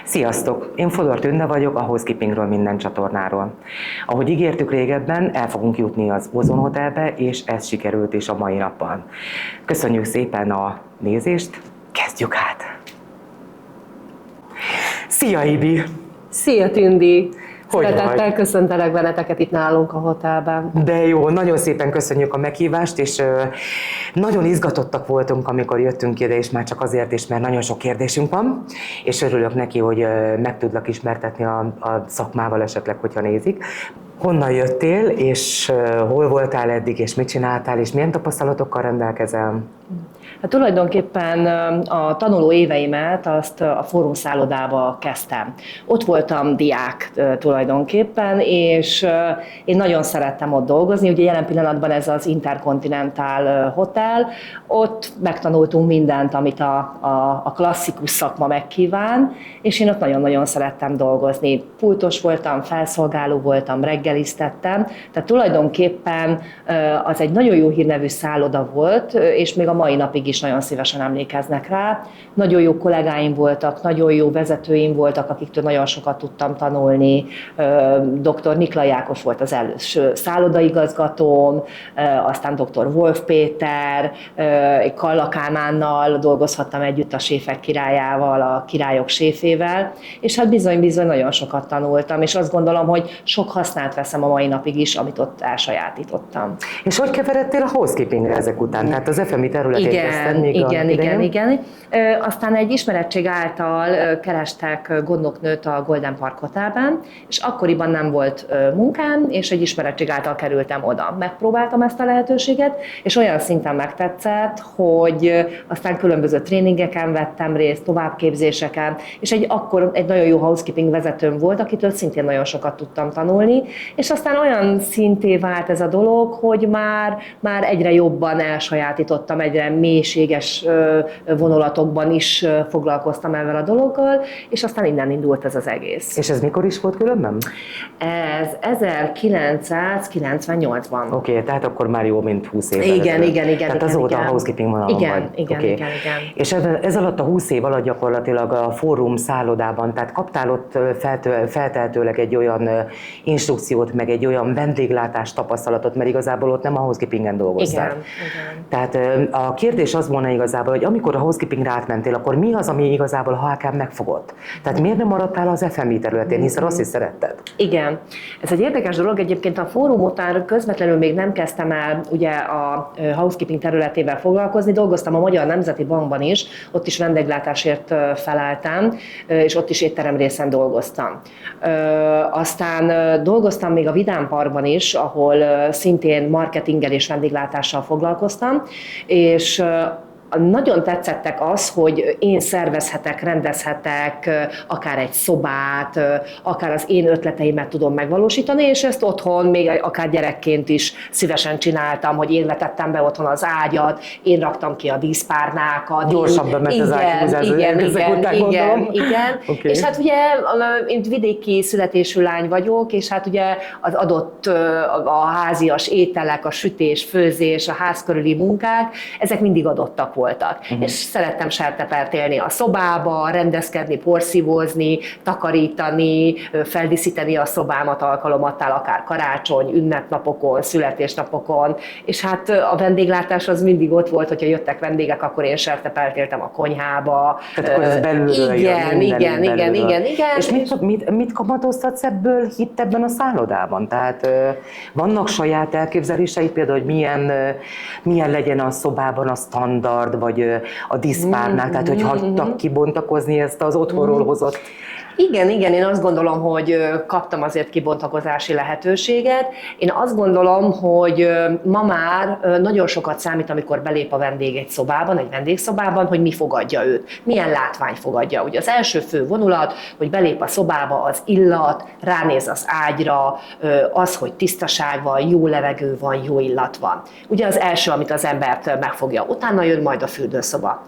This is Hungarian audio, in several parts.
Sziasztok! Én Fodor Tünde vagyok, a Housekeepingről minden csatornáról. Ahogy ígértük régebben, el fogunk jutni az Ozon Hotelbe, és ez sikerült is a mai nappal. Köszönjük szépen a nézést, kezdjük át! Szia, Ibi! Szia, Tündi! Hogy Szeretettel vagy? köszöntelek benneteket itt nálunk a hotelben. De jó, nagyon szépen köszönjük a meghívást, és nagyon izgatottak voltunk, amikor jöttünk ide, és már csak azért is, mert nagyon sok kérdésünk van, és örülök neki, hogy meg tudlak ismertetni a szakmával esetleg, hogyha nézik. Honnan jöttél, és hol voltál eddig, és mit csináltál, és milyen tapasztalatokkal rendelkezel? Hát tulajdonképpen a tanuló éveimet azt a Fórum szállodába kezdtem. Ott voltam diák tulajdonképpen, és én nagyon szerettem ott dolgozni. Ugye jelen pillanatban ez az Intercontinental Hotel. Ott megtanultunk mindent, amit a klasszikus szakma megkíván, és én ott nagyon-nagyon szerettem dolgozni. Pultos voltam, felszolgáló voltam, reggeliztettem, tehát tulajdonképpen az egy nagyon jó hírnevű szálloda volt, és még a mai napig is nagyon szívesen emlékeznek rá. Nagyon jó kollégáim voltak, nagyon jó vezetőim voltak, akiktől nagyon sokat tudtam tanulni. Dr. Niklai Ákos volt az előző szállodaigazgatóm, aztán dr. Wolf Péter, Kalla Kálmánnal dolgozhattam együtt, a séfek királyával, a királyok séfével, és hát bizony-bizony nagyon sokat tanultam, és azt gondolom, hogy sok hasznát veszem a mai napig is, amit ott elsajátítottam. És hogy keveredtél a housekeepingre ezek után? Tehát az FMI területén kezdted még Igen. Aztán egy ismeretség által kerestek gondnoknőt a Golden Park Hotelben, és akkoriban nem volt munkám, és egy ismeretség által kerültem oda. Megpróbáltam ezt a lehetőséget, és olyan szinten megtetszett, hogy aztán különböző tréningeken vettem részt, továbbképzéseken, és akkor egy nagyon jó housekeeping vezetőm volt, akitől szintén nagyon sokat tudtam tanulni, és aztán olyan szinté vált ez a dolog, hogy már egyre jobban elsajátítottam, egyre mélységes vonulatokban is foglalkoztam ezzel a dologgal, és aztán innen indult ez az egész. És ez mikor is volt különben? Ez 1998-ban. Oké, tehát akkor már jó, mint 20 év. Igen. Tehát azóta a housekeeping vonalon vagy. Igen. És ez alatt a 20 év alatt gyakorlatilag a Fórum szállodában, tehát kaptál ott feltehetőleg egy olyan instrukciót, meg egy olyan vendéglátás tapasztalatot, mert igazából ott nem a housekeepingen dolgoztál. Igen. Tehát a kérdés az volna igazából, hogy amikor a housekeepingre átmentél, akkor mi az, ami igazából a HKM megfogott? Tehát miért nem maradtál az FMI területén, hiszen azt is szeretted? Igen. Ez egy érdekes dolog, egyébként a Fórum után közvetlenül még nem kezdtem el ugye a housekeeping területével foglalkozni, dolgoztam a Magyar Nemzeti Bankban is, ott is vendéglátásért feleltem, és ott is étterem részen dolgoztam. Aztán dolgoztam még a Vidám Parkban is, ahol szintén marketinggel és vendéglátással foglalkoztam, és nagyon tetszettek az, hogy én szervezhetek, rendezhetek akár egy szobát, akár az én ötleteimet tudom megvalósítani, és ezt otthon még akár gyerekként is szívesen csináltam, hogy én vetettem be otthon az ágyat, én raktam ki a díszpárnákat. Gyorsabban ment az ágyhúzás. Igen. Okay. És hát ugye én vidéki születésű lány vagyok, és hát ugye az adott a házias ételek, a sütés, főzés, a ház körüli munkák, ezek mindig adottak voltak. És szerettem sertepert élni a szobába, rendezkedni, porszívózni, takarítani, feldíszíteni a szobámat alkalomattál, akár karácsony, ünnepnapokon, születésnapokon, és hát a vendéglátás az mindig ott volt, hogyha jöttek vendégek, akkor én sertepert éltem a konyhába. Tehát akkor ez belülről Igen. És mit kamatoztatsz ebből hitt ebben a szállodában? Tehát vannak saját elképzelései, például, hogy milyen legyen a szobában a standard, vagy a diszpárnák, tehát hogy hagytak kibontakozni ezt az otthonról hozott. Igen, én azt gondolom, hogy kaptam azért kibontakozási lehetőséget. Én azt gondolom, hogy ma már nagyon sokat számít, amikor belép a vendég egy szobában, egy vendégszobában, hogy mi fogadja őt, milyen látvány fogadja. Ugye az első fő vonulat, hogy belép a szobába, az illat, ránéz az ágyra, az, hogy tisztaság van, jó levegő van, jó illat van. Ugye az első, amit az embert megfogja, utána jön majd a fürdőszoba.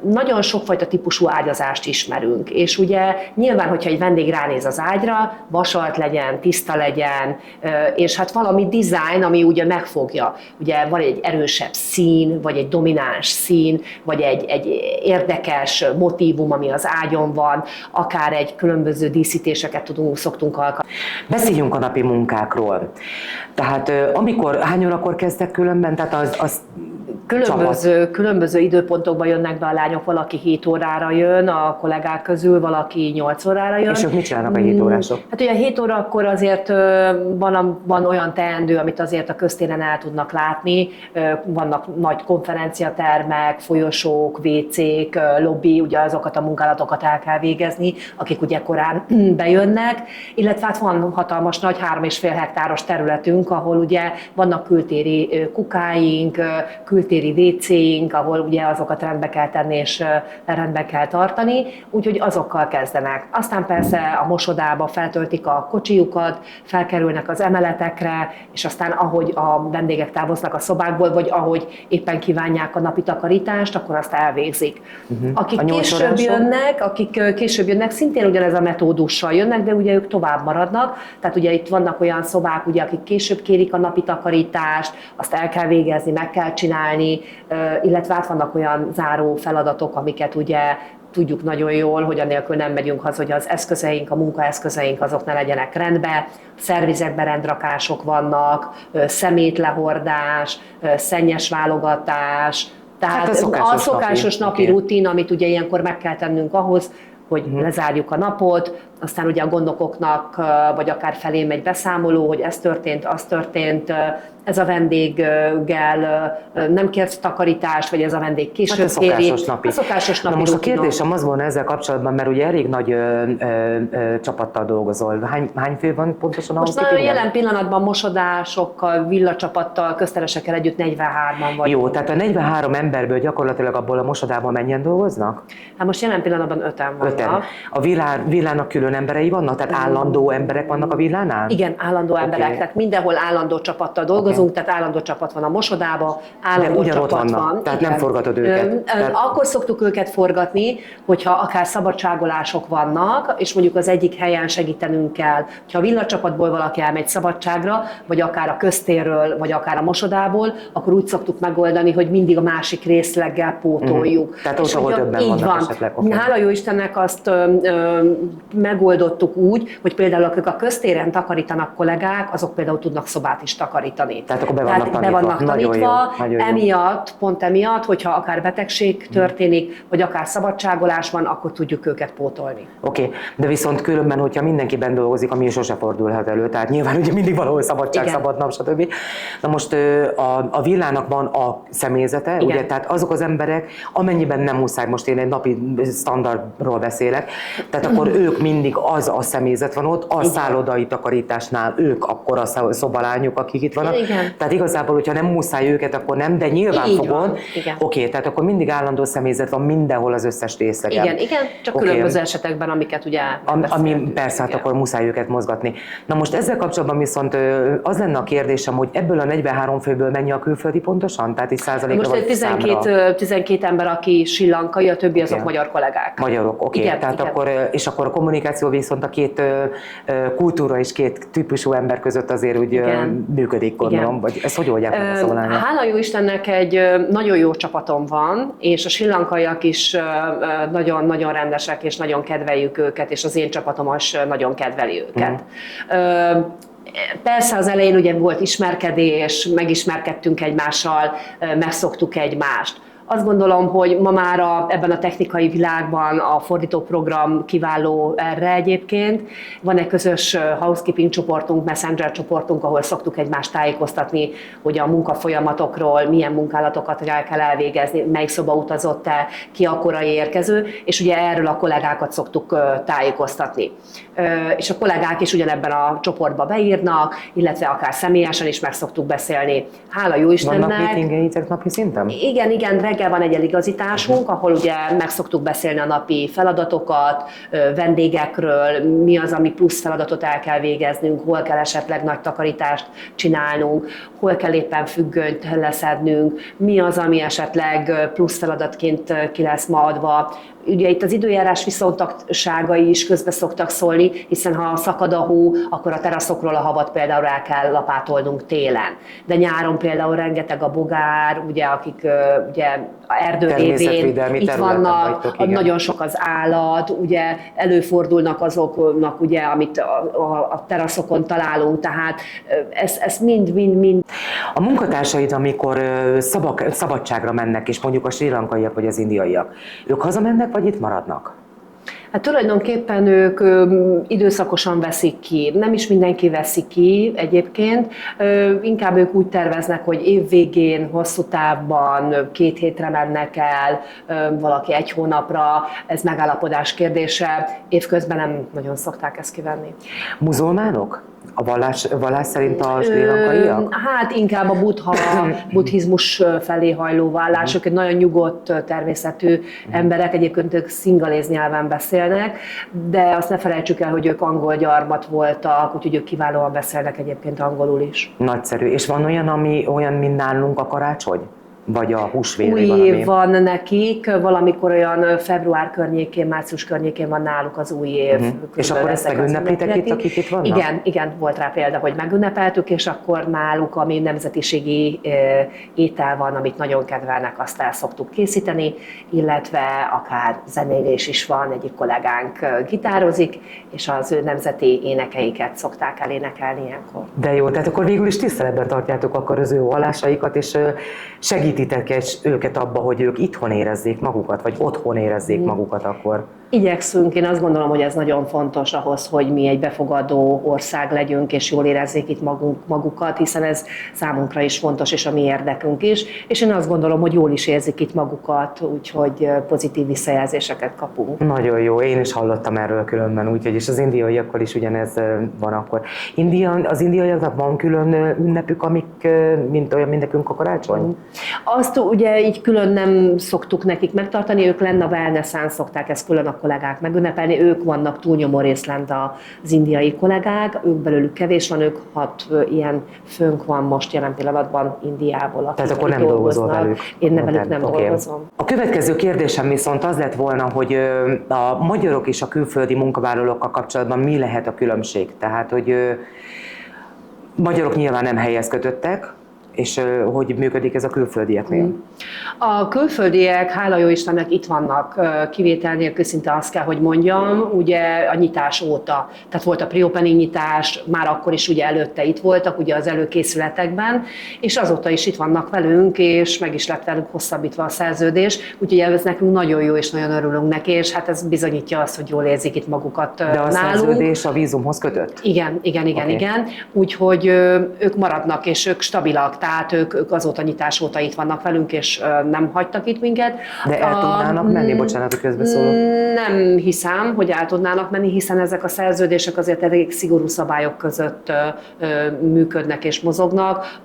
Nagyon sokfajta típusú ágyazást ismerünk, és ugye ugye nyilván, hogyha egy vendég ránéz az ágyra, vasalt legyen, tiszta legyen, és hát valami design, ami ugye megfogja. Ugye van egy erősebb szín, vagy egy domináns szín, vagy egy érdekes motívum, ami az ágyon van, akár egy különböző díszítéseket szoktunk alkalmazni. Beszéljünk a napi munkákról. Tehát hányan akkor kezdtek különben? Tehát az Különböző időpontokban jönnek be a lányok, valaki 7 órára jön, a kollégák közül valaki 8 órára jön. És ők mit csinálnak a 7 órások? Hát ugye 7 órakor azért van olyan teendő, amit azért a köztéren el tudnak látni. Vannak nagy konferenciatermek, folyosók, WC-k, lobby, ugye azokat a munkálatokat el kell végezni, akik ugye korán bejönnek, illetve hát van hatalmas nagy 3,5 hektáros területünk, ahol ugye vannak kültéri kukáink, kültéri WC-ink, ahol ugye azokat rendbe kell tenni és rendbe kell tartani, úgyhogy azokkal kezdenek. Aztán persze a mosodába feltöltik a kocsijukat, felkerülnek az emeletekre, és aztán ahogy a vendégek távoznak a szobákból, vagy ahogy éppen kívánják a napi takarítást, akkor azt elvégzik. Akik később jönnek, szintén ugyanez a metódussal jönnek, de ugye ők tovább maradnak, tehát ugye itt vannak olyan szobák, ugye, akik később kérik a napi takarítást, azt el kell végezni, meg kell csinálni, illetve hát vannak olyan záró feladatok, amiket ugye tudjuk nagyon jól, hogy anélkül nem megyünk haza, hogy az eszközeink, a munkaeszközeink azok ne legyenek rendben, szervizekben rendrakások vannak, szemétlehordás, szennyes válogatás, tehát hát a szokásos napi rutin, amit ugye ilyenkor meg kell tennünk ahhoz, hogy lezárjuk a napot, aztán ugye a gondnokoknak, vagy akár felém egy beszámoló, hogy ez történt, az történt, ez a vendéggel nem kért takarítást, vagy ez a vendég később kéri. Napi. A szokásos napi. Na most rutinom. a kérdésem az volna ezzel kapcsolatban, mert ugye elég nagy csapattal dolgozol. Hány fő van pontosan ahhoz? Most jelen pillanatban mosodásokkal, villacsapattal, közteresekkel együtt 43-an vagyunk. Jó, tehát a 43 emberből gyakorlatilag abból a mosodában mennyien dolgoznak? Hát most jelen pillanatban 5-en vannak. 5-en. A villának külön emberei vannak? Tehát állandó emberek vannak a villánál? Igen, állandó emberek. Tehát mindenhol állandó csapattal dolgozunk, tehát állandó csapat van a mosodába, állandó csapat van. Tehát nem forgatod őket. Akkor szoktuk őket forgatni, hogyha akár szabadságolások vannak, és mondjuk az egyik helyen segítenünk kell. Ha a villacsapatból valaki elmegy szabadságra, vagy akár a köztérről, vagy akár a mosodából, akkor úgy szoktuk megoldani, hogy mindig a másik részleggel pótoljuk. Tehát ott, ahol többen vannak van. esetleg. Okay. Hála jó Istennek azt megoldottuk úgy, hogy például akik a köztéren takarítanak kollégák, azok például tudnak szobát is takarítani. Tehát akkor be vannak tanítva. Nagyon jó. Emiatt, pont emiatt, hogyha akár betegség történik, vagy akár szabadságolás van, akkor tudjuk őket pótolni. Oké, de viszont különben, hogyha mindenkiben dolgozik, ami sose fordulhat elő, tehát nyilván ugye mindig valahol szabadság, igen. Szabad nap, stb. Na most a villának van a személyzete, igen. ugye, tehát azok az emberek, amennyiben nem muszáj, most én egy napi standardról beszélek, tehát akkor ők mindig az a személyzet van ott, a szállodai takarításnál ők akkor a szobalányok, akik itt vannak. Igen. Tehát igazából, hogyha nem muszáj őket, akkor nem, de nyilván fogod. Oké, tehát akkor mindig állandó személyzet van mindenhol az összes részlegen. Igen, csak különböző esetekben, amiket ugye ami persze, hát akkor muszáj őket mozgatni. Na most ezzel kapcsolatban viszont az lenne a kérdésem, hogy ebből a 43 főből mennyi a külföldi pontosan? Tehát itt százalékra most egy 12 ember, aki sri lankai, a többi azok magyar kollégák. Magyarok, oké. Tehát akkor, és akkor a kommunikáció viszont a két kultúra és két típusú ember között azért úgy működik, gondolom, vagy ezt hogy oldják meg a szobalányok? Hála jó Istennek egy nagyon jó csapatom van, és a sri lankaiak is nagyon rendesek, és nagyon kedveljük őket, és az én csapatom is nagyon kedveli őket. Persze az elején ugye volt ismerkedés, megismerkedtünk egymással, megszoktuk egymást. Azt gondolom, hogy ma már ebben a technikai világban a fordítóprogram kiváló erre egyébként. Van egy közös housekeeping csoportunk, messenger csoportunk, ahol szoktuk egymást tájékoztatni, hogy a munkafolyamatokról milyen munkálatokat kell elvégezni, melyik szoba utazott el, ki a korai érkező, és ugye erről a kollégákat szoktuk tájékoztatni. És a kollégák is ugyanebben a csoportba beírnak, illetve akár személyesen is meg szoktuk beszélni. Hála jó Istennek! Vannak meetingeitek napi szinten? Igen, reggel van egy eligazításunk, ahol ugye meg szoktuk beszélni a napi feladatokat, vendégekről, mi az, ami plusz feladatot el kell végeznünk, hol kell esetleg nagy takarítást csinálnunk, hol kell éppen függönyt leszednünk, mi az, ami esetleg plusz feladatként ki lesz ma adva, Ugye itt az időjárás viszontagságai is közbe szoktak szólni, hiszen ha szakad a hó, akkor a teraszokról a havat például el kell lapátolnunk télen. De nyáron például rengeteg a bogár, ugye, akik ugye erdő révén itt vannak, nagyon sok az állat, ugye előfordulnak azoknak, ugye, amit a teraszokon találunk, tehát ez mind. A munkatársaid, amikor szabadságra mennek, és mondjuk a srí lankaiak vagy az indiaiak, ők hazamennek, vagy itt maradnak? Hát tulajdonképpen ők időszakosan veszik ki. Nem is mindenki veszi ki egyébként, inkább ők úgy terveznek, hogy év végén, hosszú távban 2 hétre mennek el, valaki 1 hónapra, ez megállapodás kérdése, évközben nem nagyon szokták ezt kivenni. Muzulmánok? A vallás szerint a srí lankaiak? Hát inkább a buddhizmus felé hajló vallások, egy nagyon nyugodt természetű emberek, egyébként ők szingaléz nyelven beszélnek, de azt ne felejtsük el, hogy ők angol gyarmat voltak, úgyhogy ők kiválóan beszélnek egyébként angolul is. Nagyszerű. És van olyan, ami olyan, mint nálunk a karácsony? Vagy a húsvét? Új év van nekik, valamikor olyan február környékén, március környékén van náluk az új év. És akkor ezt megünneplitek itt, akik itt vannak? Igen, volt rá példa, hogy megünnepeltük, és akkor náluk, ami nemzetiségi étel van, amit nagyon kedvelnek, azt el szoktuk készíteni, illetve akár zenélés is van, egyik kollégánk gitározik, és az ő nemzeti énekeiket szokták elénekelni ilyenkor. De jó, tehát akkor végül is tiszteletben tartjátok akkor az ő vallásaikat, és segítitek őket abba, hogy ők itthon érezzék magukat, vagy otthon érezzék magukat akkor? Igyekszünk, én azt gondolom, hogy ez nagyon fontos ahhoz, hogy mi egy befogadó ország legyünk, és jól érezzék itt magukat, hiszen ez számunkra is fontos, és a mi érdekünk is. És én azt gondolom, hogy jól is érzik itt magukat, úgyhogy pozitív visszajelzéseket kapunk. Nagyon jó, én is hallottam erről különben, úgyhogy és az indiaiakkal is ugyanez van akkor. Az indiaiaknak van külön ünnepük, amik mint olyan, mint nekünk a karácsony? Azt ugye így külön nem szoktuk nekik megtartani, ők lenne a wellness-en szokták ezt külön a kollégák megünnepelni, ők vannak túlnyomó részt lent az indiai kollégák, ők belőlük kevés van, ők 6 ilyen főnk van most jelen pillanatban Indiából. Tehát akkor nem dolgozol velük? Én velük nem dolgozom. A következő kérdésem viszont az lett volna, hogy a magyarok és a külföldi munkavállalókkal kapcsolatban mi lehet a különbség? Tehát, hogy magyarok nyilván nem helyhez kötöttek, és hogy működik ez a külföldieknél? A külföldiek, hála jó Istennek, itt vannak, kivétel nélkül szinte azt kell, hogy mondjam, ugye a nyitás óta. Tehát volt a pre-opening nyitás, már akkor is ugye előtte itt voltak, ugye az előkészületekben, és azóta is itt vannak velünk, és meg is lett velünk hosszabbítva a szerződés, úgyhogy ez nekünk nagyon jó, és nagyon örülünk neki, és hát ez bizonyítja azt, hogy jól érzik itt magukat nálunk. De a szerződés a vízumhoz kötött? Igen. Úgyhogy ők maradnak, és ők stabilak. Tehát ők azóta nyitás óta itt vannak velünk, és nem hagytak itt minket. De el tudnának menni? Bocsánat, hogy közbeszólok. Nem hiszem, hogy el tudnának menni, hiszen ezek a szerződések azért elég szigorú szabályok között működnek és mozognak,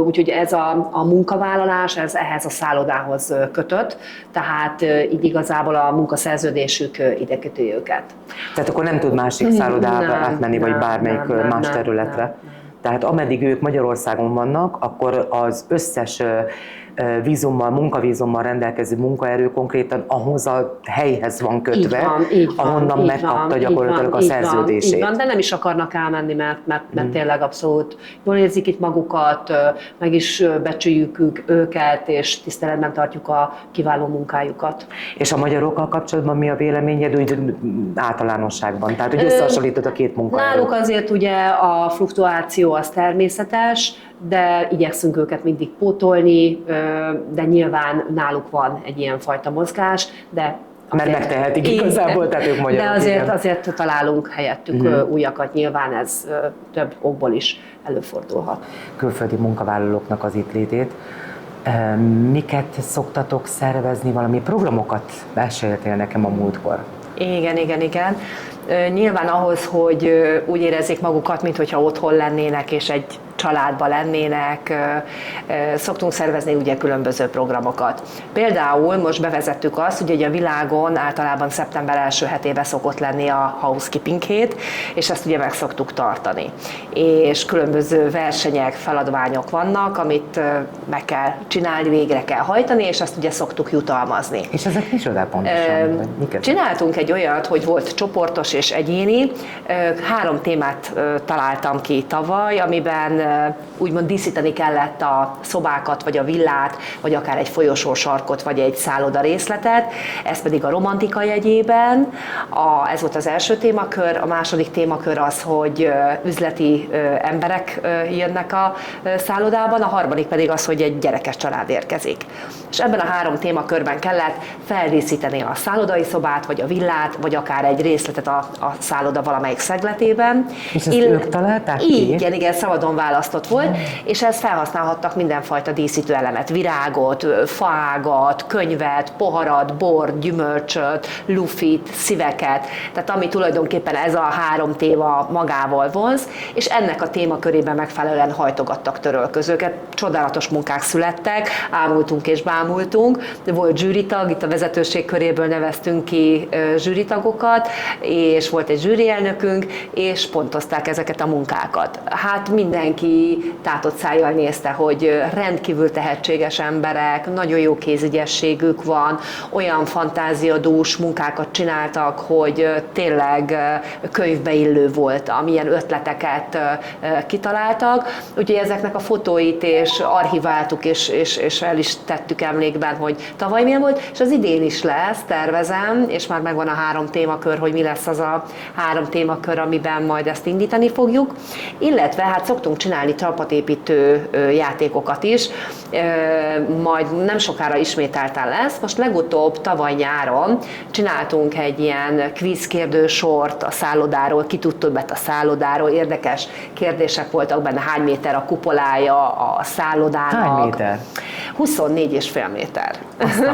úgyhogy ez a munkavállalás, ez ehhez a szállodához kötött, tehát így igazából a munkaszerződésük ide köti őket. Tehát akkor nem tud másik szállodába átmenni, vagy bármelyik más területre? Nem. Tehát ameddig ők Magyarországon vannak, akkor az összes vízummal, munkavízummal rendelkező munkaerő konkrétan ahhoz a helyhez van kötve, ahonnan megkapta gyakorlatilag a szerződését. Így van, de nem is akarnak elmenni, mert tényleg abszolút jól érzik itt magukat, meg is becsüljük őket, és tiszteletben tartjuk a kiváló munkájukat. És a magyarokkal kapcsolatban mi a véleményed úgy általánosságban? Tehát, hogy összehasonlítod a két munkaerőt? Náluk azért ugye a fluktuáció az természetes, de igyekszünk őket mindig pótolni, de nyilván náluk van egy ilyen fajta mozgás, de mert megtehetik igazából, tehát ők magyarok. De azért találunk helyettük újakat, nyilván ez több okból is előfordulhat. Külföldi munkavállalóknak az itt létét. Miket szoktatok szervezni, valami programokat meséltél nekem a múltkor? Igen. Nyilván ahhoz, hogy úgy érezzék magukat, mintha otthon lennének, és egy családba lennének, szoktunk szervezni ugye különböző programokat. Például most bevezettük azt, hogy a világon általában szeptember első hetében szokott lenni a housekeeping hét, és ezt ugye meg szoktuk tartani. És különböző versenyek, feladványok vannak, amit meg kell csinálni, végre kell hajtani, és ezt ugye szoktuk jutalmazni. És ezek micsoda pontosan? Csináltunk egy olyat, hogy volt csoportos és egyéni. 3 témát találtam ki tavaly, amiben úgymond díszíteni kellett a szobákat, vagy a villát, vagy akár egy folyosósarkot, vagy egy szálloda részletet. Ez pedig a romantika jegyében. Ez volt az első témakör. A második témakör az, hogy üzleti emberek jönnek a szállodában. A harmadik pedig az, hogy egy gyerekes család érkezik. És ebben a 3 témakörben kellett feldíszíteni a szállodai szobát, vagy a villát, vagy akár egy részletet a szálloda valamelyik szegletében. És ezt ők találták ki? Igen, szabadon választott volt, és ezt felhasználhattak mindenfajta díszítő elemet, virágot, faágat, könyvet, poharat, bort, gyümölcsöt, lufit, szíveket, tehát ami tulajdonképpen ez a 3 téma magával vonz, és ennek a témakörében megfelelően hajtogattak törölközőket. Csodálatos munkák születtek, ámultunk és bámultunk, volt zsűritag, itt a vezetőség köréből neveztünk ki zsűritagokat, és volt egy zsűrielnökünk, és pontozták ezeket a munkákat. Hát mindenki tátott szájjal nézte, hogy rendkívül tehetséges emberek, nagyon jó kézügyességük van, olyan fantáziadús munkákat csináltak, hogy tényleg könyvbe illő volt, amilyen ötleteket kitaláltak. Úgyhogy ezeknek a fotóit és archiváltuk, és el is tettük emlékben, hogy tavaly milyen volt, és az idén is lesz, tervezem, és már megvan a 3 témakör, hogy mi lesz az a 3 témakör, amiben majd ezt indítani fogjuk. Illetve hát szoktunk csinálni csapatépítő játékokat is, majd nem sokára ismételten lesz. Most legutóbb tavaly nyáron csináltunk egy ilyen kvízkérdősort a szállodáról, ki tud többet a szállodáról, érdekes kérdések voltak benne, hány méter a kupolája a szállodának. Hány méter? 24,5 méter.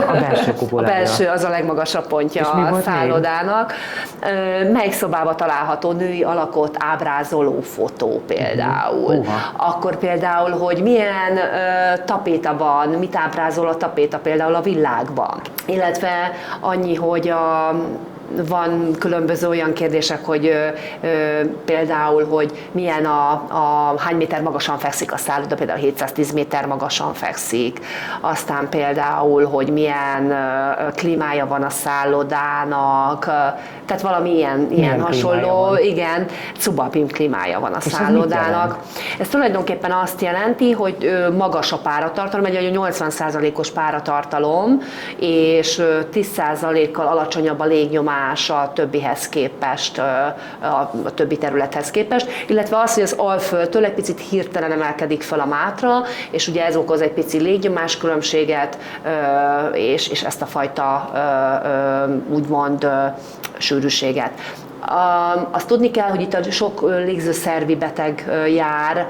A belső kupolája. A belső az a legmagasabb pontja a szállodának. Melyik szobában található női alakot ábrázoló fotó például. Akkor például, hogy milyen tapéta van, mit ábrázol a tapéta például a világban. Illetve annyi, hogy van különböző olyan kérdések, hogy például, hogy milyen hány méter magasan fekszik a szálloda, például 710 méter magasan fekszik. Aztán például, hogy milyen klímája van a szállodának, tehát valami ilyen hasonló, igen, subalpin klímája van a szállodának. Ez tulajdonképpen azt jelenti, hogy magas a páratartalom, egy 80%-os páratartalom, és 10%-kal alacsonyabb a légnyomás a többihez képest, a többi területhez képest, illetve az, hogy az Alföldtől egy picit hirtelen emelkedik fel a Mátra, és ugye ez okoz egy pici légnyomás különbséget, és ezt a fajta úgymond sűrűséget. Azt tudni kell, hogy itt sok légzőszervi beteg jár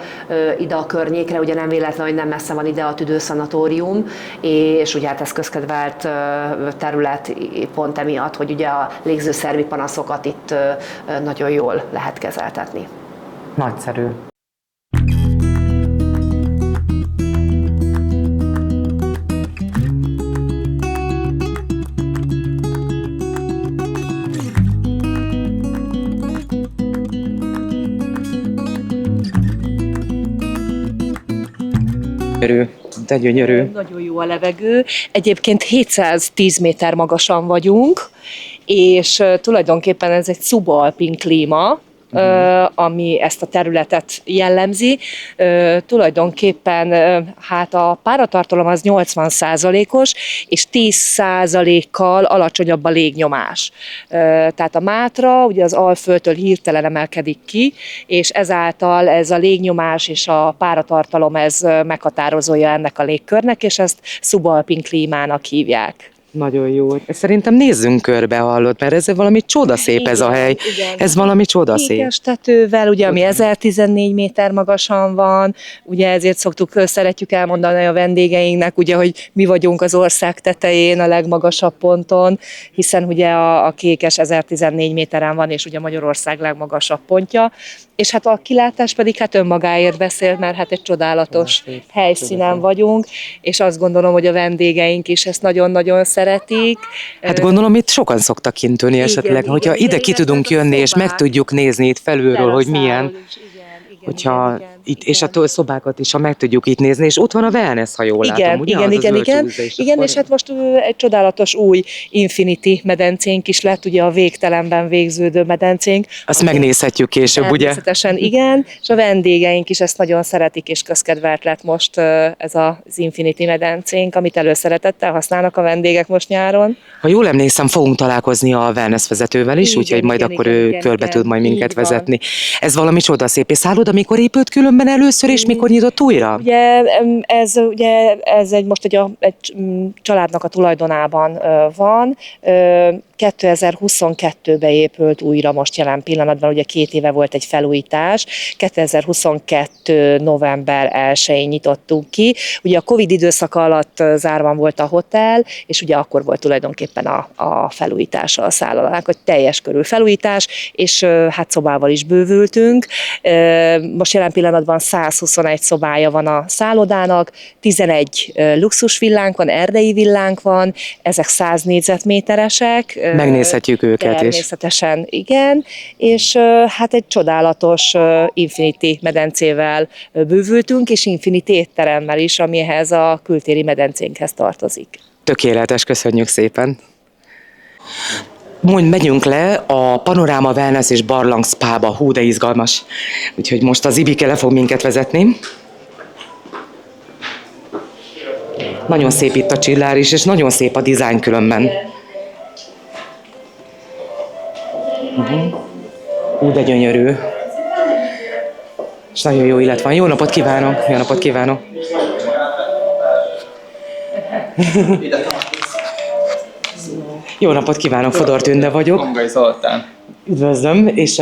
ide a környékre, ugye nem véletlen, hogy nem messze van ide a tüdőszanatórium, és ugye hát ez közkedvelt terület pont emiatt, hogy ugye a légzőszervi panaszokat itt nagyon jól lehet kezeltetni. Nagyszerű. De gyönyörű. Nagyon jó a levegő. Egyébként 710 méter magasan vagyunk, és tulajdonképpen ez egy szubalpin klíma, ami ezt a területet jellemzi. Tulajdonképpen hát a páratartalom az 80%-os, és 10%-kal alacsonyabb a légnyomás. Tehát a Mátra ugye az Alföldtől hirtelen emelkedik ki, és ezáltal ez a légnyomás és a páratartalom ez meghatározója ennek a légkörnek, és ezt szubalpin klímának hívják. Nagyon jó. Szerintem nézzünk körbe, hallod, mert ez valami csodaszép ez a hely. Igen. Ez valami csodaszép. Kékes tetővel, ugye, ami 1014 méter magasan van, ugye ezért szeretjük elmondani a vendégeinknek, ugye, hogy mi vagyunk az ország tetején, a legmagasabb ponton, hiszen ugye a Kékes 1014 méteren van, és ugye Magyarország legmagasabb pontja, és hát a kilátás pedig hát önmagáért beszél, mert hát egy csodálatos helyszínen vagyunk, és azt gondolom, hogy a vendégeink is ezt nagyon-nagyon szeretik. Hát gondolom, itt sokan szoktak kint ülni esetleg, hogyha ide ki tudunk jönni, és meg tudjuk nézni itt felülről, hogy milyen, hogyha itt, és a szobákat is, ha meg tudjuk itt nézni, és ott van a wellness, ha jól látom, ugye? Igen, és hát most egy csodálatos új Infinity medencénk is lett, ugye a végtelenben végződő medencénk. Azt megnézhetjük később, ugye? Természetesen igen, és a vendégeink is ezt nagyon szeretik, és közkedvelt lett most ez az Infinity medencénk, amit előszeretettel használnak a vendégek most nyáron. Ha jól emlékszem, fogunk találkozni a wellness vezetővel is, úgyhogy majd akkor ő körbe tud majd minket vezetni. Ez valami csodaszép. És szálloda mikor épült különben először, és mikor nyitott újra? Ugye ez most egy családnak a tulajdonában van. 2022-ben épült újra most jelen pillanatban, ugye 2 éve volt egy felújítás, 2022. november 1-én nyitottunk ki. Ugye a Covid időszaka alatt zárva volt a hotel, és ugye akkor volt tulajdonképpen a felújítása a szállodának, hogy teljes körű felújítás, és hát szobával is bővültünk. Most jelen pillanatban 121 szobája van a szállodának, 11 luxusvillánk van, erdei villánk van, ezek 100 négyzetméteresek. Megnézhetjük őket is. Természetesen igen, és hát egy csodálatos Infinity medencével bővültünk, és Infinity étteremmel is, ami ehhez a kültéri medencénkhez tartozik. Tökéletes, köszönjük szépen. Megyünk le a Panoráma Wellness és Barlang Spába. Hú, de izgalmas. Úgyhogy most az Ibike le fog minket vezetni. Nagyon szép itt a csillár is, és nagyon szép a dizájn különben. Hú, de gyönyörű. És nagyon jó illet van. Jó napot kívánok! Jó napot kívánok! Jó napot kívánok, Fodor Tünde vagyok. Kongai Zoltán. Üdvözlöm, és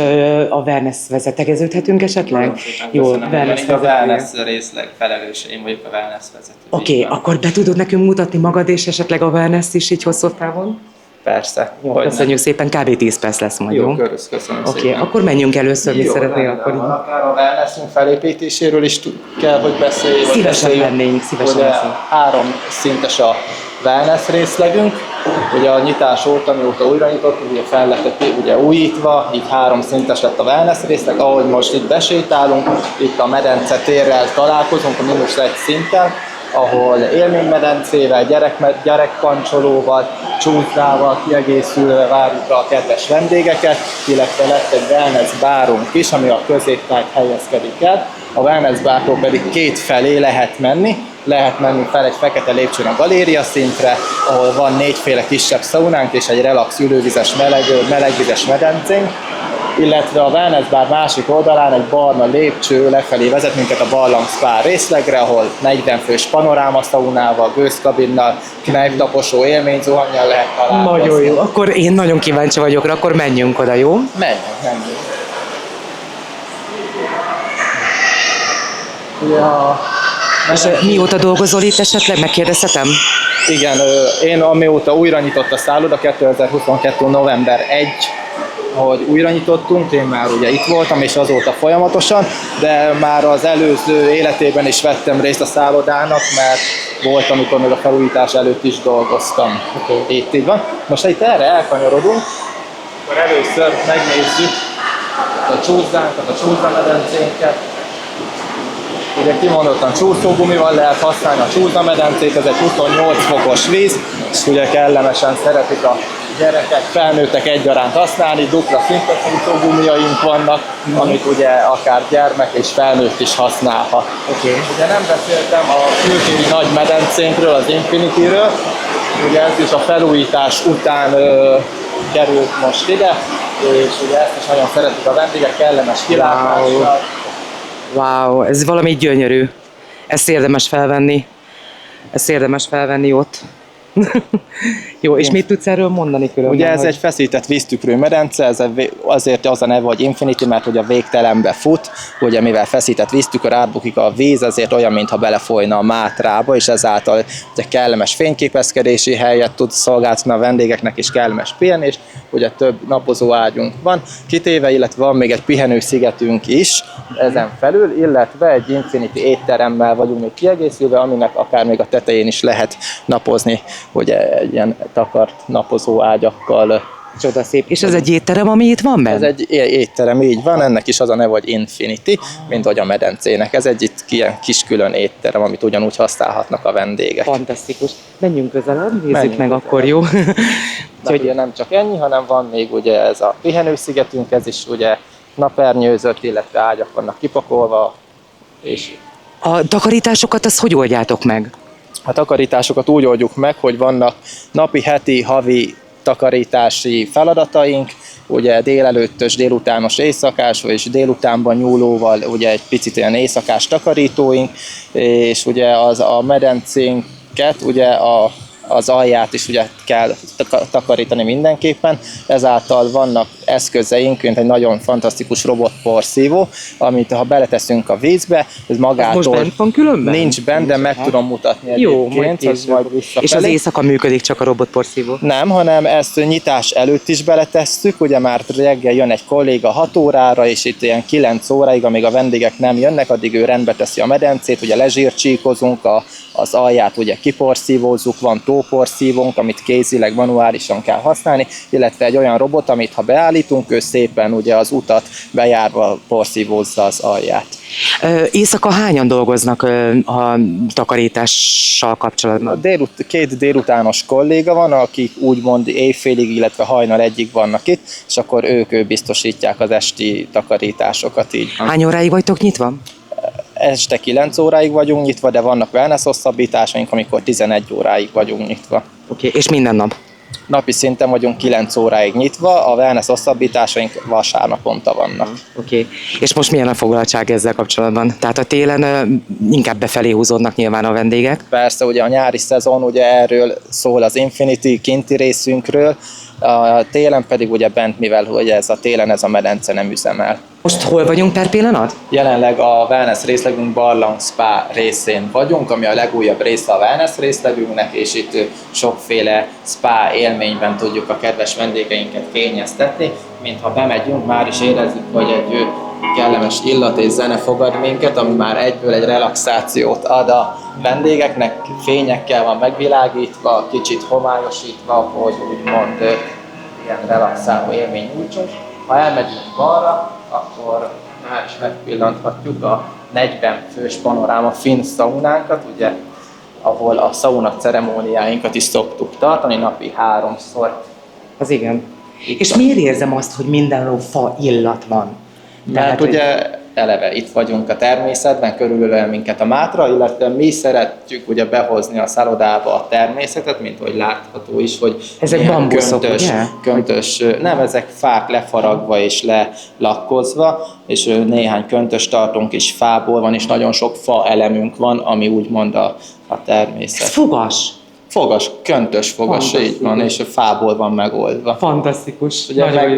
a wellness vezetegeződhetünk esetleg? Jó, wellness a wellness részleg felelős, én vagyok a wellness vezető. Oké, akkor be tudod nekünk mutatni magad, és esetleg a wellness is így hosszú távon? Persze. Jó, köszönjük szépen, kb. 10 perc lesz majd, jó? Köszönöm Oké, szépen. akkor menjünk először, mi szeretnél akkor. Akár a wellnessünk felépítéséről is kell, hogy beszéljünk. Szívesen vennénk, szívesen Ugye beszéljünk. 3 szintes a wellness részlegünk. Ugye a nyitás óta, mióta újra nyitottunk, ugye fel lett ugye újítva, így 3 szintes lett a wellness részleg. Ahogy most itt besétálunk, itt a medence térrel találkozunk, a -1 szinten, ahol élménymedencével, gyerekpancsolóval, csúszával kiegészülve várjuk a kedves vendégeket, illetve lett egy wellness bárunk is, ami a középtájt helyezkedik el. A wellness bártól pedig 2 felé lehet menni fel egy fekete lépcsőn a galéria szintre, ahol van 4 féle kisebb szaunánk és egy relax ülővizes melegvizes medencénk, illetve a wellness bar másik oldalán egy barna lépcső lefelé vezet minket a Barlang Spa részlegre, ahol 40 fős panoráma szaunával, gőzkabinnal, knejptaposó élményzuhannyal lehet találkozni. Nagyon jó, akkor én nagyon kíváncsi vagyok rá, akkor menjünk oda, jó? Menjünk. Ja. És mióta dolgozol itt esetleg, megkérdezhetem? Igen, én amióta újra nyitott a szálloda, 2022. november 1, ahogy újra nyitottunk, én már ugye itt voltam, és azóta folyamatosan, de már az előző életében is vettem részt a szállodának, mert volt, amikor még a felújítás előtt is dolgoztam. Okay. Itt így van. Most itt erre elkanyarodunk, akkor először megnézzük a csúszánkat, a csúszdamedencénket. Ugye kimondottan csúszógumival lehet használni a csúszdamedencét, ez egy 28 fokos víz, és ugye kellemesen szeretik a gyerekek, felnőttek egyaránt használni, dupla szintes csúszógumiaink vannak, amit ugye akár gyermek és felnőtt is használhat. Okay. Ugye nem beszéltem a kültéri nagy medencénkről, az Infinityről, ugye ez is a felújítás után került most ide, és ugye ezt is nagyon szeretik a vendégek, kellemes kilátással. Wow, ez valami gyönyörű. Ezt érdemes felvenni. Ezt érdemes felvenni ott. Jó, és mit tudsz erről mondani különben? Ugye ez egy feszített víztükrű medence, ez azért az a neve, hogy Infinity, mert ugye végtelenbe fut, ugye mivel feszített víztükör átbukik a víz, ezért olyan, mintha belefolyna a Mátrába, és ezáltal ugye kellemes fényképezkedési helyet tud szolgáltatni a vendégeknek, és kellemes pihenés, ugye több napozó ágyunk van kitéve, illetve van még egy pihenőszigetünk is ezen felül, illetve egy Infinity étteremmel vagyunk még kiegészülve, aminek akár még a tetején is lehet napozni, ugye egy ilyen takart napozó ágyakkal. Csoda szép. És ez egy étterem, ami itt van benne? Ez egy étterem, így van, ennek is az a neve, hogy Infinity, mint hogy a medencének. Ez egy itt ilyen kis külön étterem, amit ugyanúgy használhatnak a vendégek. Fantasztikus. Menjünk közelebb, nézzük Menjünk meg közelebb. akkor, jó? De ugye nem csak ennyi, hanem van még ugye ez a pihenőszigetünk, ez is ugye napernyőzött, illetve ágyak vannak kipakolva, és A takarításokat azt hogy oldjátok meg? a takarításokat úgy oldjuk meg, hogy vannak napi, heti, havi takarítási feladataink, ugye délelőttös, délutános, éjszakás, és délutánban nyúlóval ugye egy picit ilyen éjszakás takarítóink, és ugye a medencénket, ugye az alját is ugye kell takarítani mindenképpen, ezáltal vannak eszközeink, mint egy nagyon fantasztikus robotporszívó, amit ha beleteszünk a vízbe, ez magától Most bent van különben? nincs bent, de meg tudom mutatni Jó, egyébként, majd hogy később. majd visszafelé. És az éjszaka működik csak a robotporszívó? Nem, hanem ezt nyitás előtt is beletesszük, ugye már reggel jön egy kolléga 6 órára, és itt ilyen 9 óráig, amíg a vendégek nem jönnek, addig ő rendbe teszi a medencét, ugye lezsírcsíkozunk, az alját ugye kiporszívózzuk, van tóporszívónk, amit kézileg, manuálisan kell használni, illetve egy olyan robot, amit ha beállítunk, ő szépen ugye az utat bejárva porszívózza az alját. Éjszaka hányan dolgoznak a takarítással kapcsolatban? Két délutános kolléga van, akik úgymond éjfélig, illetve hajnal egyig vannak itt, és akkor ők biztosítják az esti takarításokat így. Hány óráig vagytok nyitva? Este 9 óráig vagyunk nyitva, de vannak wellness hosszabbításaink, amikor 11 óráig vagyunk nyitva. Oké. És minden nap? Napi szinten vagyunk 9 óráig nyitva, a wellness hosszabbításaink vasárnaponta vannak. Oké. És most milyen a foglaltság ezzel kapcsolatban? Tehát a télen inkább befelé húzódnak nyilván a vendégek. Persze ugye a nyári szezon ugye erről szól az Infinity kinti részünkről, a télen pedig ugye bent, mivel ugye ez a télen ez a medence nem üzemel. Most hol vagyunk per pillanat? Jelenleg a wellness részlegünk Barlang Spa részén vagyunk, ami a legújabb része a wellness részlegünknek, és itt sokféle spa élményben tudjuk a kedves vendégeinket kényeztetni. Mintha bemegyünk, már is érezzük, hogy egy kellemes illat és zene fogad minket, ami már egyből egy relaxációt ad a vendégeknek, fényekkel van megvilágítva, kicsit homályosítva, hogy úgymond ilyen relaxáló élmény nyújtsunk. Ha elmegyünk balra, akkor már is megpillanthatjuk a 40 fős panoráma finn szaunánkat, ugye, ahol a szauna ceremóniáinkat is szoktuk tartani napi 3-szor. Az igen. És miért érzem azt, hogy mindenhol fa illat van? Mert ugye eleve itt vagyunk a természetben, körülöl minket a Mátra, illetve mi szeretjük ugye behozni a szállodába a természetet, mint hogy látható is, hogy ezek ilyen bambuszok, ugye? köntös, nem, ezek fák lefaragva és lelakkozva, és néhány köntös tartunk is fából van, és nagyon sok fa elemünk van, ami úgymond a természet. Ez fogas. Fogas, köntös fogas, így van, és a fából van megoldva. Fantasztikus.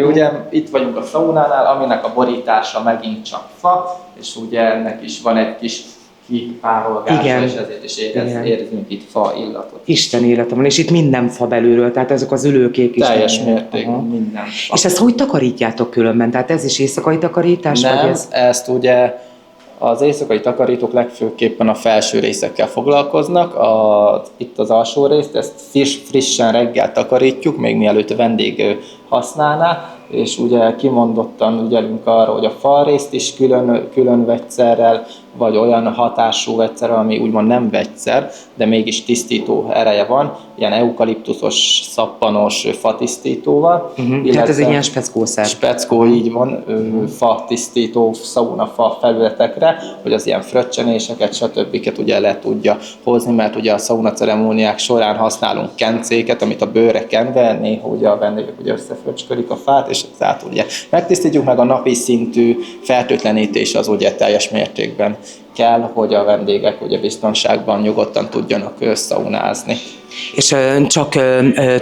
Ugye itt vagyunk a szaunánál, aminek a borítása megint csak fa, és ugye ennek is van egy kis kipárolgása, Igen. és ezért is Igen. érzünk itt fa illatot. Isten élete van, és itt minden fa belülről, tehát ezek az ülőkék is. Teljes benne. mértékben Aha. minden fa. És ezt hogy takarítjátok különben? Tehát ez is éjszakai takarítás? Vagy Nem, ez? ezt ugye az éjszakai takarítók legfőképpen a felső részekkel foglalkoznak, itt az alsó részt, ezt frissen reggel takarítjuk, még mielőtt a vendég használná, és ugye kimondottan ügyelünk arra, hogy a falrészt is külön vegyszerrel, vagy olyan hatású vegyszerrel, ami úgymond nem vegyszer, de mégis tisztító ereje van, ilyen eukaliptuszos, szappanos fatisztítóval. Tehát ez egy ilyen speckószer. Speckó, így van, fa tisztító, szauna fa felületekre, hogy az ilyen fröccsenéseket, stb. Ugye le tudja hozni, mert ugye a szauna ceremóniák során használunk kencéket, amit a bőre kenve, néha ugye a vendégek ugye összefröcskölik a fát, és ezáltal ugye megtisztítjuk, meg a napi szintű fertőtlenítés az ugye teljes mértékben kell, hogy a vendégek ugye biztonságban nyugodtan tudjanak szaunázni. És csak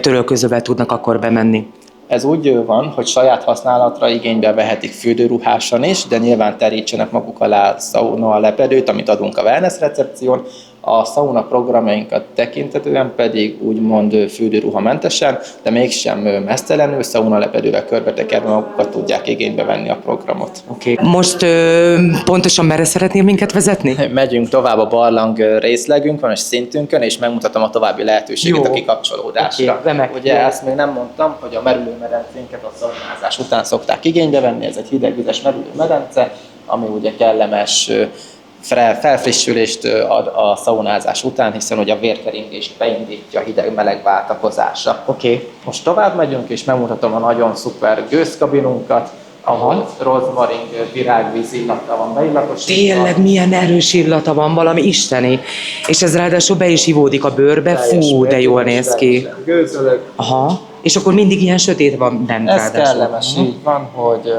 törölközővel tudnak akkor bemenni. Ez úgy van, hogy saját használatra igénybe vehetik fürdőruhásan is, de nyilván terítsenek maguk alá szauna lepedőt, amit adunk a wellness recepción. A szauna programjainkat tekintetően pedig úgymond fürdőruhamentesen, de mégsem mesztelenül szauna lepedővel körbetekerve magukat tudják igénybe venni a programot. Okay. Most pontosan merre szeretnél minket vezetni? Megyünk tovább a barlang részlegünkön és szintünkön, és megmutatom a további lehetőséget a kikapcsolódásra. Okay, ugye ezt még nem mondtam, hogy a merülőmedencénket a szaunázás után szokták igénybe venni, ez egy hidegvizes merülőmedence, ami ugye kellemes felfrissülést ad a szaunázás után, hiszen ugye a vérkeringést beindítja a hideg-meleg váltakozása. Okay. Most tovább megyünk, és megmutatom a nagyon szuper gőzkabinunkat, ahol rozmarin virágvíz illata van beillatosítva. Tényleg milyen erős illata van, valami isteni. És ez ráadásul be is ivódik a bőrbe, fú, de jól néz ki. Gőzölök. Aha. És akkor mindig ilyen sötét van bent Ez ráadásul. kellemes, így van, hogy...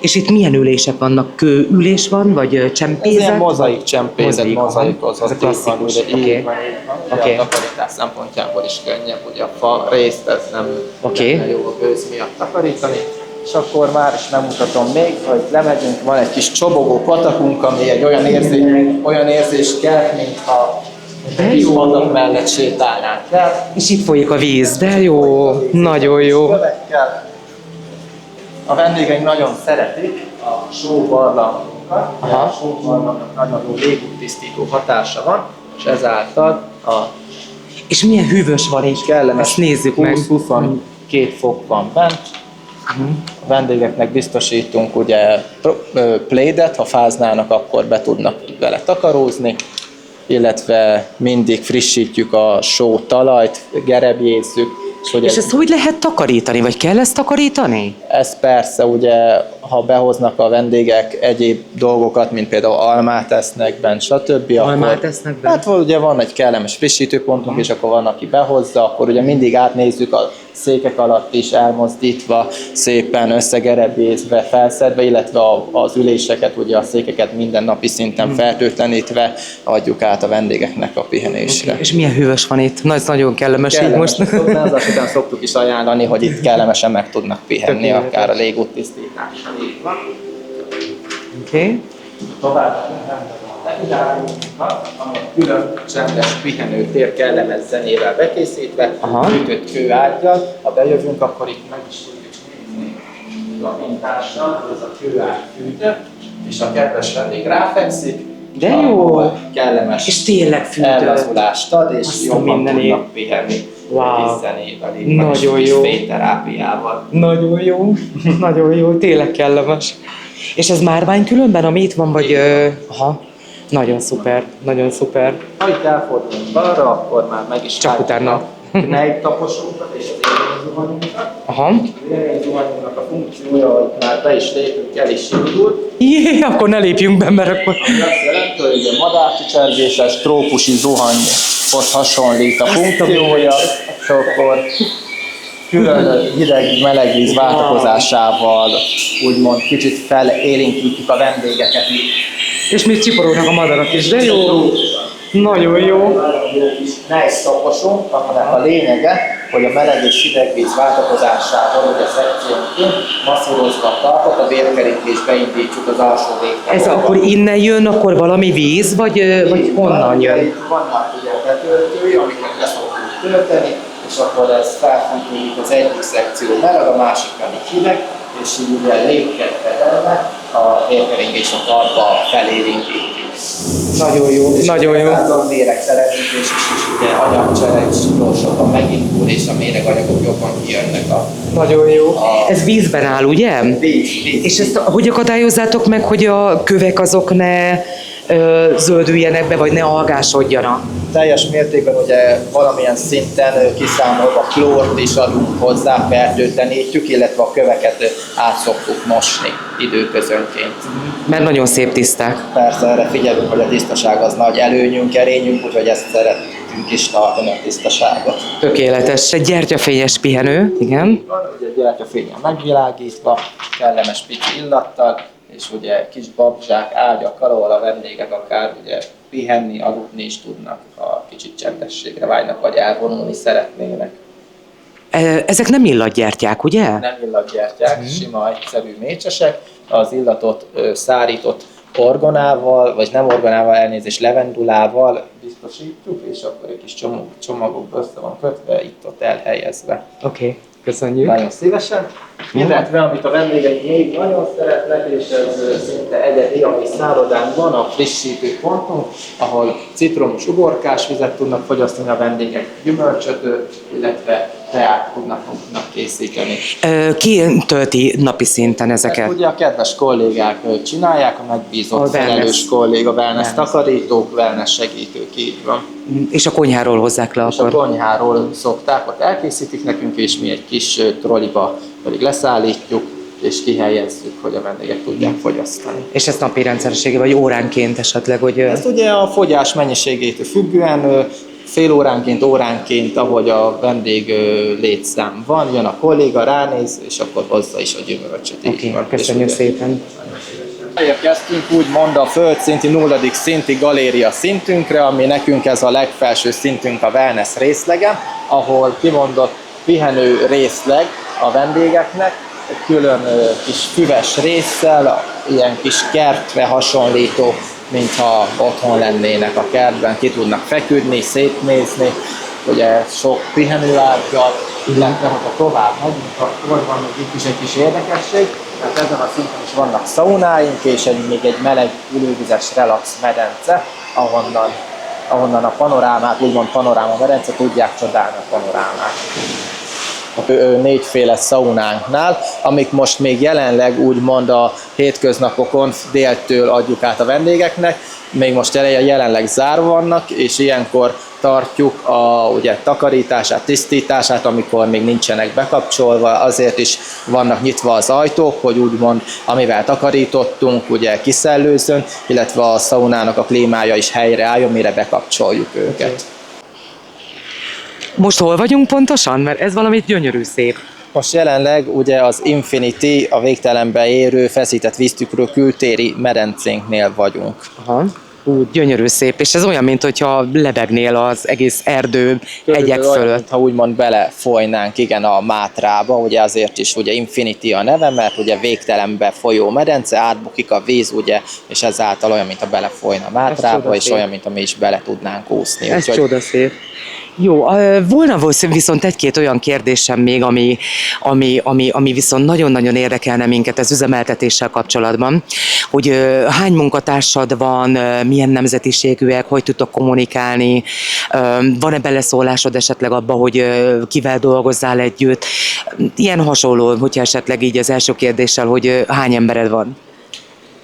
És itt milyen ülések vannak? Kőülés van, vagy csempézet? Ez ilyen mozaik csempézet, mozaikozat. Ez a klasszikus. Így van, így van. Oké. A takarítás szempontjából is könnyebb, ugye a fa részt ez nem lenne jó a gőz miatt takarítani. És akkor már is megmutatom még, hogy lemegyünk, van egy kis csobogó patakunk, ami egy olyan érzést kelt, mintha egy kis patak mellett sétálnánk el. És itt folyik a víz, de jó, nagyon jó. Kövekkel. A vendégeink nagyon szeretik a sóbarlangunkat, a sóbarlangnak nagyon jó légúttisztító hatása van, és ezáltal a És milyen hűvös van itt, kellemes ezt nézzük meg. 20-22 fok van bent. A vendégeknek biztosítunk ugye plédet, ha fáznának, akkor be tudnak vele takarózni, illetve mindig frissítjük a só talajt, gerebjézzük. És ezt hogy lehet takarítani, vagy kell ezt takarítani? Ez persze, ugye, ha behoznak a vendégek egyéb dolgokat, mint például almát esznek bent, stb. Almát esznek bent? Hát ugye van egy kellemes frissítőpontunk, és akkor van, aki behozza, akkor ugye mindig átnézzük a székek alatt is elmozdítva, szépen összegerebézve, felszedve, illetve az üléseket, ugye a székeket minden napi szinten fertőtlenítve adjuk át a vendégeknek a pihenésre. Okay. És milyen hűvös van itt? Nagyon kellemes így most. Szaunázás után szoktuk is ajánlani, hogy itt kellemesen meg tudnak pihenni, akár a légúttisztítással. Így van. Oké. Tovább ami külön csendes pihenőtér kellemes zenével bekészítve, ütött kőággyal. Ha bejövünk, akkor itt meg is tudjuk nézni a mintással, ez a kőágy fűtő, és a kedves vendég ráfekszik, de jó! Kellemes és tényleg fűtő. Ellazulást ad, és azt jobban tudnak pihenni. Wow. Zenével, nagyon jó. Fényterápiával. Nagyon jó, nagyon jó, tényleg kellemes. És ez márvány különben, ami itt van, vagy... Aha, nagyon szuper, nagyon szuper. Ha itt elfordulunk balra, akkor már meg is csak utána. Nejtaposunkat és az élményzuhanyunkat. Aha. Az élményzuhanyunknak a funkciója, hogy már be is lépünk, el is indul. Jé, akkor ne lépjünk be, mert akkor... Ami azt jelenti, hogy a madárcsicsergéses trópusi zuhanyhoz hasonlít a funkciója, és akkor külön hideg-meleg víz váltakozásával úgymond kicsit felélénkítjük a vendégeket. És még csiporognak a madarak is, de jó. Nagyon jó. Nejtaposunk, aminek a lényege, hogy a meleg és hideg víz váltakozásával, hogy a szekciónként masszírozva tartott, a vérkeringést beindítsuk az alsó végtagokba. Ez akkor innen jön, akkor valami víz, vagy honnan jön? Vannak ugye betöltői, amiket le szoktunk tölteni, és akkor ez felfűtődik az egyik szekció meleg, a másik pedig hideg, és így ugye légket fedelve a vérkeringés a tartba felélénkítjük. Nagyon jó, nagyon jó. A méregtelenítés is ugye anyagcsere is gyorsabban megindul, és a méreganyagok jobban kijönnek a... Nagyon jó. Ez vízben áll, ugye? Víz. És ezt hogy akadályozzátok meg, hogy a kövek azok ne zöldüljenek be, vagy ne algásodjanak? Teljes mértékben ugye valamilyen szinten kiszámolva klórt is adunk hozzá, fertőtlenítjük, illetve a köveket át szoktuk mosni időközönként. Mert nagyon szép tiszták. Persze erre figyelünk, hogy a tisztaság az nagy előnyünk, erényünk, úgyhogy ezt szeretjük nekünk is tartani a tisztaságot. Tökéletes. Egy gyertyafényes pihenő, igen. Van, ugye gyertyafényen megvilágítva, kellemes pici illattal, és ugye kis babzsák, ágyakkal, ahol a vendégek akár ugye pihenni, aludni is tudnak, ha kicsit csendességre vágynak, vagy elvonulni szeretnének. Ezek nem illatgyertyák, ugye? Nem illatgyertyák, sima, egyszerű mécsesek, az illatot szárított orgonával, vagy nem orgonával, elnézést, levendulával biztosítjuk, és akkor egy kis csomagokba össze van kötve, itt-ott elhelyezve. Oké, köszönjük. Nagyon szívesen. Illetve, amit a vendégeink még nagyon szeretnek, és ez szinte egyedi, ami szállodán van, a frissítő pontunk, ahol citromos uborkás vizet tudnak fogyasztani a vendégek, gyümölcsöt, illetve teát tudnak készíteni. Ki tölti napi szinten ezeket? Ezt ugye a kedves kollégák csinálják, a megbízott felelős kolléga, wellness takarítók, wellness segítők, így van. És a konyháról hozzák le És akkor? a konyháról szokták, ott elkészítik nekünk, és mi egy kis trolliba pedig leszállítjuk, és kihelyezzük, hogy a vendégek tudják fogyasztani. És ezt napi rendszeressége, vagy óránként esetleg, hogy... Ezt ugye a fogyás mennyiségétől függően, fél óránként, ahogy a vendég létszám van, jön a kolléga, ránéz, és akkor hozza is a gyümölcsöt. Oké, köszönjük szépen. Érkeztünk úgymond a földszinti 0. szinti galéria szintünkre, ami nekünk ez a legfelső szintünk a wellness részlegen, ahol kimondott pihenő részleg a vendégeknek, egy külön kis füves résszel, ilyen kis kertre hasonlító, mintha otthon lennének a kertben, ki tudnak feküdni, szétnézni, ugye sok pihenőágyal, illetve ha tovább megyünk, akkor van még itt is egy kis érdekesség, mert ezen a szinten is vannak szaunáink, és még egy meleg ülővizes relax medence, ahonnan a panorámát, úgymond panoráma medence, tudják csodálni a panorámát. 4 szaunánknál, amik most még jelenleg úgymond a hétköznapokon déltől adjuk át a vendégeknek, még most jelenleg zárva vannak, és ilyenkor tartjuk a ugye, takarítását, tisztítását, amikor még nincsenek bekapcsolva, azért is vannak nyitva az ajtók, hogy úgymond amivel takarítottunk, ugye kiszellőzzön, illetve a szaunának a klímája is helyreálljon, mire bekapcsoljuk őket. Most hol vagyunk pontosan? Mert ez valami gyönyörű szép. Most jelenleg ugye az Infinity, a végtelenbe érő feszített víztükrő kültéri medencénknél vagyunk. Aha. Gyönyörű szép, és ez olyan, mintha lebegnél az egész erdő hegyek fölött. Ha úgymond belefolynánk, igen, a Mátrába, ugye azért is ugye Infinity a neve, mert ugye végtelenbe folyó medence, átbukik a víz, ugye, és ezáltal olyan, mintha belefolyna a Mátrába, és olyan, mintha mi is bele tudnánk úszni. Ez csodaszép. Jó, volna viszont egy-két olyan kérdésem még, ami viszont nagyon-nagyon érdekelne minket az üzemeltetéssel kapcsolatban, hogy hány munkatársad van, milyen nemzetiségűek, hogy tudtok kommunikálni, van-e beleszólásod esetleg abba, hogy kivel dolgozzál együtt, ilyen hasonló, hogyha esetleg így az első kérdéssel, hogy hány embered van?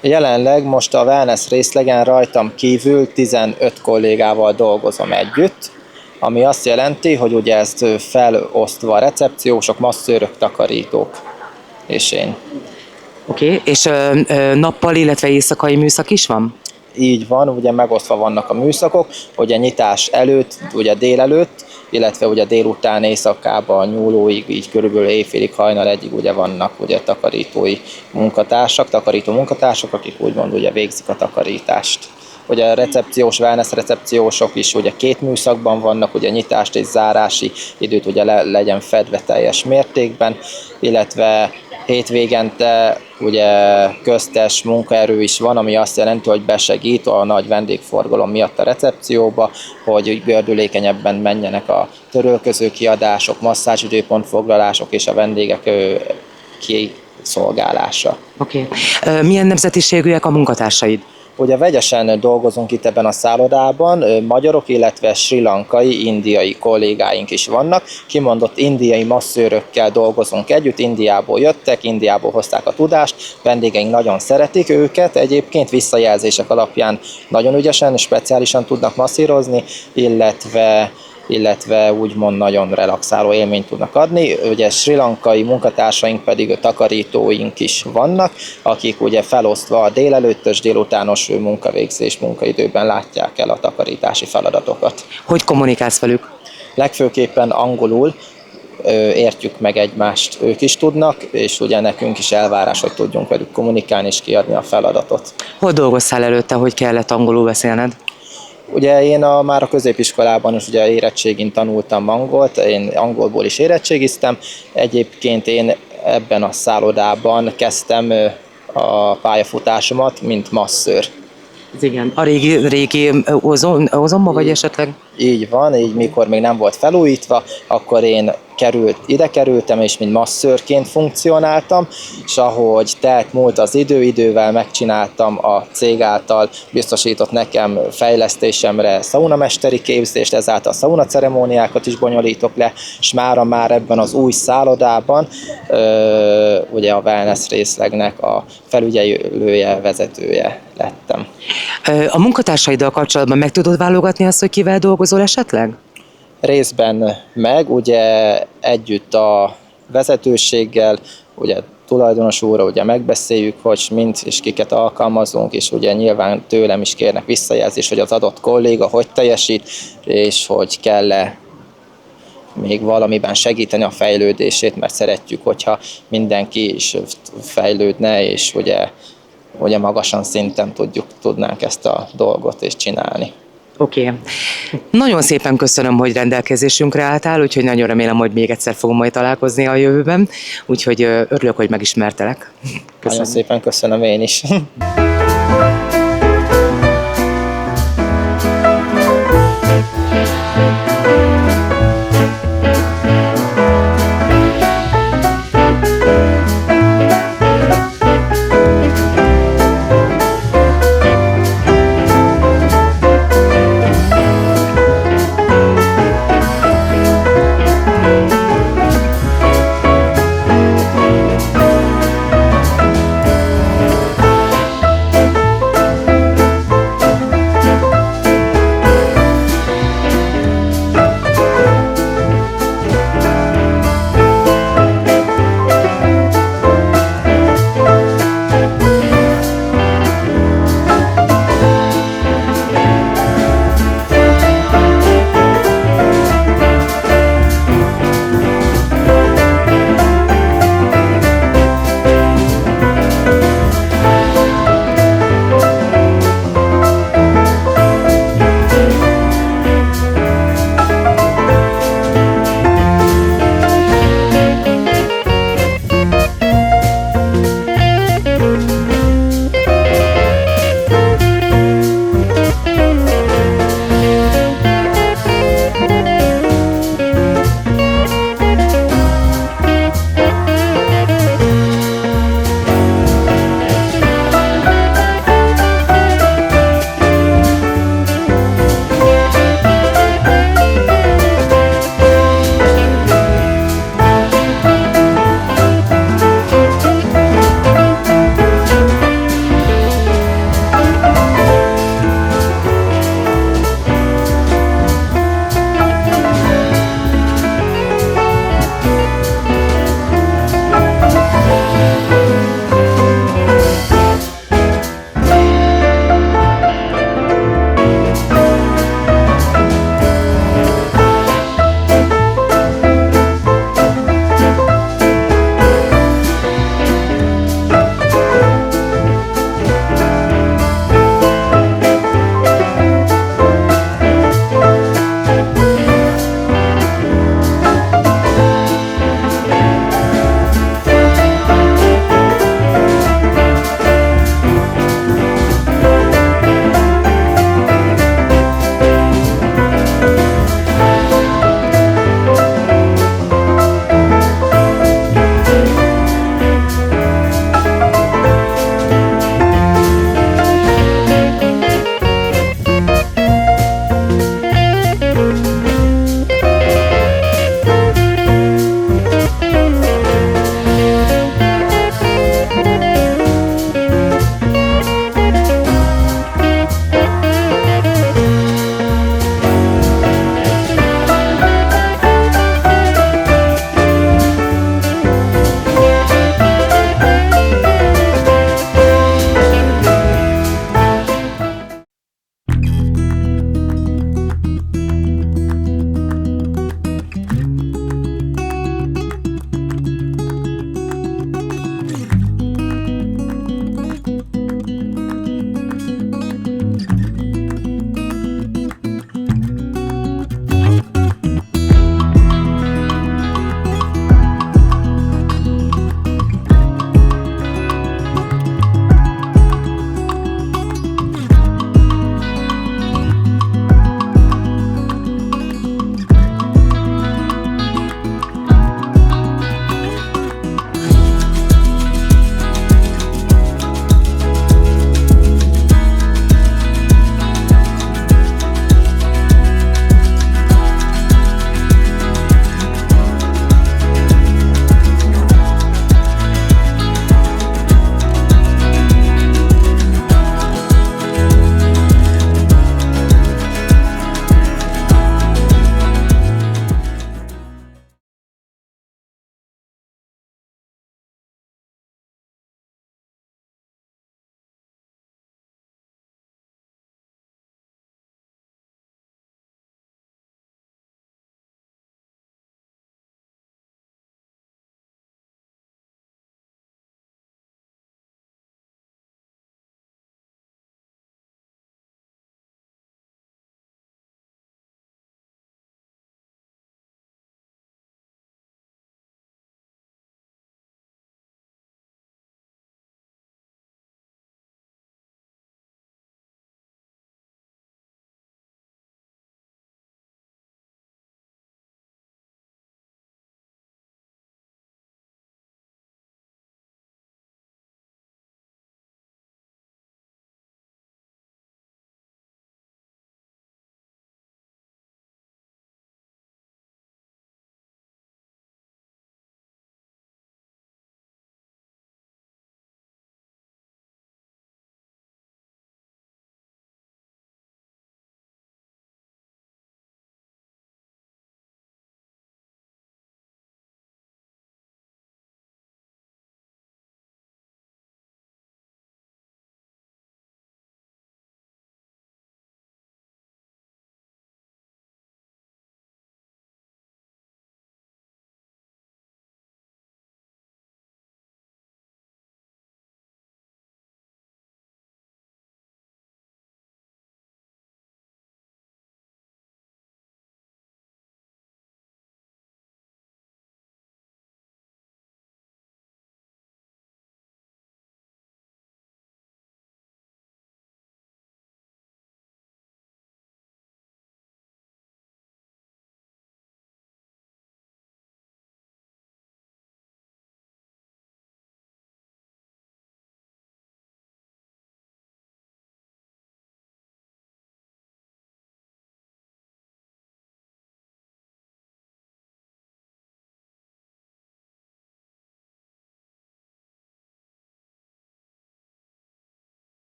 Jelenleg most a wellness részlegen rajtam kívül 15 kollégával dolgozom együtt, ami azt jelenti, hogy ugye ezt felosztva a recepciósok, masszőrök, takarítók és én. Oké, és nappal, illetve éjszakai műszak is van? Így van, ugye megosztva vannak a műszakok, ugye nyitás előtt, ugye délelőtt, illetve ugye délután éjszakában nyúlóig, így körülbelül éjfélig, hajnal egyig ugye vannak ugye takarító munkatársak, akik úgymond ugye végzik a takarítást. Ugye a wellness recepciósok is ugye 2 műszakban vannak, ugye nyitást és zárási időt ugye legyen fedve teljes mértékben, illetve hétvégente ugye köztes munkaerő is van, ami azt jelenti, hogy besegít a nagy vendégforgalom miatt a recepcióba, hogy gördülékenyebben menjenek a törölköző kiadások, masszázsidőpontfoglalások és a vendégek kiszolgálása. Oké. Milyen nemzetiségűek a munkatársaid? Ugye vegyesen dolgozunk itt ebben a szállodában, magyarok, illetve sri lankai, indiai kollégáink is vannak. Kimondott indiai masszőrökkel dolgozunk együtt, Indiából jöttek, Indiából hozták a tudást, vendégeink nagyon szeretik őket, egyébként visszajelzések alapján nagyon ügyesen, speciálisan tudnak masszírozni, illetve illetve úgymond nagyon relaxáló élményt tudnak adni. Ugye sri lankai munkatársaink pedig takarítóink is vannak, akik ugye felosztva a délelőttös, délutános munkavégzés munkaidőben látják el a takarítási feladatokat. Hogy kommunikálsz velük? Legfőképpen angolul értjük meg egymást, ők is tudnak, és ugye nekünk is elvárás, hogy tudjunk velük kommunikálni és kiadni a feladatot. Hol dolgoztál előtte, hogy kellett angolul beszélned? Ugye én már a középiskolában is ugye érettségén tanultam angolt, én angolból is érettségiztem. Egyébként én ebben a szállodában kezdtem a pályafutásomat, mint masszőr. Igen. A régi ozonba vagy esetleg? Így van, így mikor még nem volt felújítva, akkor én ide kerültem, és mint masszőrként funkcionáltam, és ahogy telt múlt az idővel megcsináltam a cég által biztosított nekem fejlesztésemre szaunamesteri képzést, ezáltal szaunaceremóniákat is bonyolítok le, és már ebben az új szállodában ugye a wellness részlegnek a felügyelője, vezetője lettem. A munkatársaiddal kapcsolatban meg tudod válogatni azt, hogy kivel dolgozol esetleg? Részben meg, ugye együtt a vezetőséggel, ugye tulajdonos úrra ugye megbeszéljük, hogy mint és kiket alkalmazunk, és ugye nyilván tőlem is kérnek visszajelzést, hogy az adott kolléga hogy teljesít, és hogy kell-e még valamiben segíteni a fejlődését, mert szeretjük, hogyha mindenki is fejlődne, és ugye magasan szinten tudnánk ezt a dolgot és csinálni. Oké. Nagyon szépen köszönöm, hogy rendelkezésünkre álltál, úgyhogy nagyon remélem, hogy még egyszer fogunk majd találkozni a jövőben, úgyhogy örülök, hogy megismertelek. Nagyon szépen köszönöm én is.